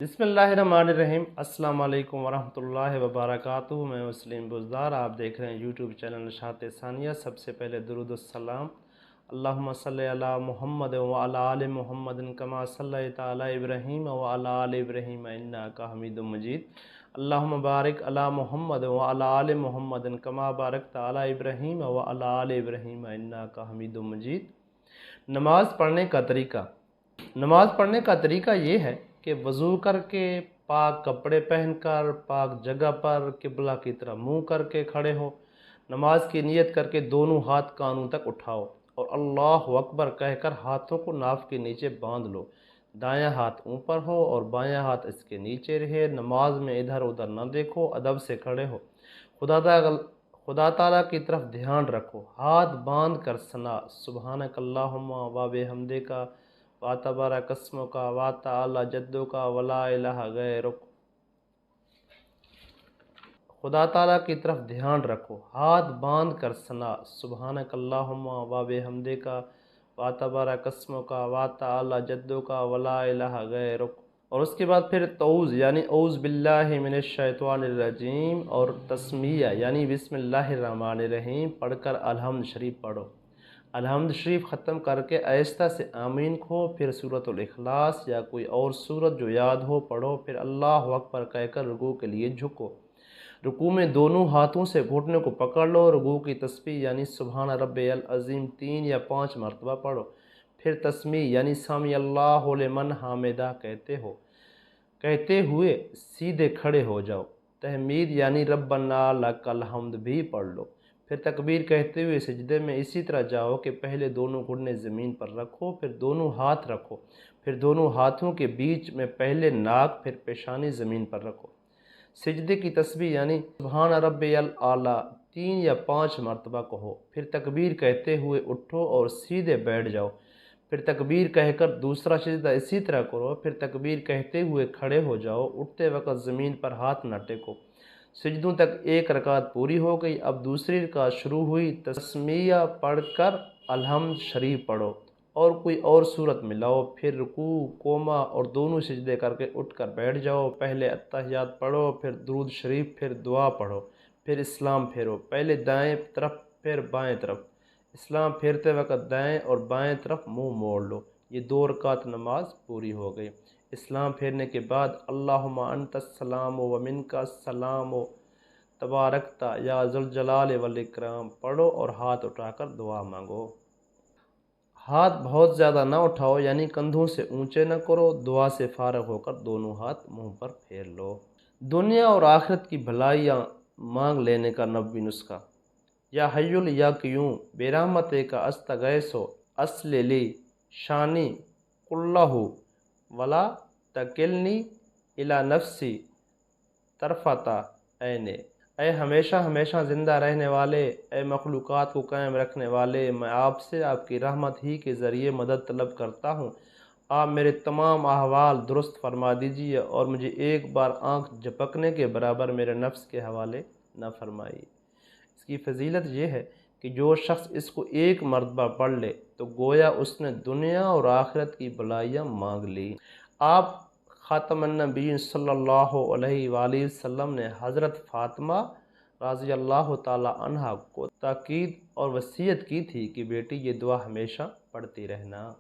بسم اللہ الرحمن الرحیم۔ السلام علیکم ورحمۃ اللہ وبرکاتہ۔ میں مسلم بزدار، آپ دیکھ رہے ہیں یوٹیوب چینل نشاط ثانیہ۔ سب سے پہلے درود السلام، اللہم صلی علی محمد وعلی آل محمد کما صلیت علی ابراہیم وعلی آل ابراہیم انک حمید مجید۔ اللہم بارک علی محمد وعلی آل محمد کما بارکت علی ابراہیم وعلی آل ابراہیم انک حمید مجید۔ نماز پڑھنے کا طریقہ یہ ہے کہ وضو کر کے پاک کپڑے پہن کر پاک جگہ پر قبلہ کی طرف منہ کر کے کھڑے ہو، نماز کی نیت کر کے دونوں ہاتھ کانوں تک اٹھاؤ اور اللہ اکبر کہہ کر ہاتھوں کو ناف کے نیچے باندھ لو۔ دایاں ہاتھ اوپر ہو اور بایاں ہاتھ اس کے نیچے رہے۔ نماز میں ادھر ادھر نہ دیکھو، ادب سے کھڑے ہو، خدا تعالیٰ کی طرف دھیان رکھو، ہاتھ باندھ کر ثنا سبحانک اللہم و بحمدک و تبارک اسمک و تعالی جدک ولا الہ غیرک۔ خدا تعالیٰ کی طرف دھیان رکھو، ہاتھ باندھ کر ثنا سبحانک اللہم و بحمدک و تبارک اسمک و تعالی جدک ولا الہ غیرک۔ اور اس کے بعد پھر تعوذ یعنی اعوذ باللہ من الشیطان الرجیم اور تسمیہ یعنی بسم اللہ الرحمن الرحیم پڑھ کر الحمد شریف پڑھو۔ الحمد شریف ختم کر کے آہستہ سے آمین کہو، پھر سورۃ الاخلاص یا کوئی اور سورت جو یاد ہو پڑھو، پھر اللہ اکبر کہہ کر رکوع کے لیے جھکو۔ رکوع میں دونوں ہاتھوں سے گھٹنے کو پکڑ لو، رکوع کی تسبیح یعنی سبحان ربی العظیم 3 یا 5 مرتبہ پڑھو، پھر تسمیع یعنی سمی اللہ لمن حامدہ کہتے ہوئے سیدھے کھڑے ہو جاؤ۔ تحمید یعنی ربنا لک الحمد بھی پڑھ لو، پھر تکبیر کہتے ہوئے سجدے میں اسی طرح جاؤ کہ پہلے دونوں گھٹنے زمین پر رکھو، پھر دونوں ہاتھ رکھو، پھر دونوں ہاتھوں کے بیچ میں پہلے ناک پھر پیشانی زمین پر رکھو۔ سجدے کی تسبیح یعنی سبحان ربی الاعلیٰ 3 یا 5 مرتبہ کہو، پھر تکبیر کہتے ہوئے اٹھو اور سیدھے بیٹھ جاؤ، پھر تکبیر کہہ کر دوسرا سجدہ اسی طرح کرو، پھر تکبیر کہتے ہوئے کھڑے ہو جاؤ، اٹھتے وقت زمین پر ہاتھ نہ ٹیکو۔ سجدوں تک ایک رکعت پوری ہو گئی۔ اب دوسری رکعت شروع ہوئی، تسمیہ پڑھ کر الحمد شریف پڑھو اور کوئی اور صورت ملاؤ، پھر رکوع قوما اور دونوں سجدے کر کے اٹھ کر بیٹھ جاؤ۔ پہلے اتحیات پڑھو، پھر درود شریف، پھر دعا پڑھو، پھر اسلام پھیرو، پہلے دائیں طرف پھر بائیں طرف۔ اسلام پھیرتے وقت دائیں اور بائیں طرف منہ موڑ لو۔ یہ 2 رکعت نماز پوری ہو گئی۔ اسلام پھیرنے کے بعد اللہم انت السلام و منک السلام تبارکت یا ذوالجلال والاکرام پڑھو اور ہاتھ اٹھا کر دعا مانگو۔ ہاتھ بہت زیادہ نہ اٹھاؤ یعنی کندھوں سے اونچے نہ کرو۔ دعا سے فارغ ہو کر دونوں ہاتھ منہ پر پھیر لو۔ دنیا اور آخرت کی بھلائیاں مانگ لینے کا نبوی نسخہ۔ یا حی یا قیوم برحمتک استغیث اصلح لی شانی کلہ ولا تکلنی الی نفسی طرفۃ عین۔ اے ہمیشہ ہمیشہ زندہ رہنے والے، اے مخلوقات کو قائم رکھنے والے، میں آپ سے آپ کی رحمت ہی کے ذریعے مدد طلب کرتا ہوں۔ آپ میرے تمام احوال درست فرما دیجیے اور مجھے ایک بار آنکھ جھپکنے کے برابر میرے نفس کے حوالے نہ فرمائیے۔ اس کی فضیلت یہ ہے کہ جو شخص اس کو ایک مرتبہ پڑھ لے تو گویا اس نے دنیا اور آخرت کی بھلائیاں مانگ لی۔ آپ خاتم النبیین صلی اللہ علیہ وآلہ وسلم نے حضرت فاطمہ رضی اللہ تعالی عنہا کو تاکید اور وصیت کی تھی کہ بیٹی یہ دعا ہمیشہ پڑھتی رہنا۔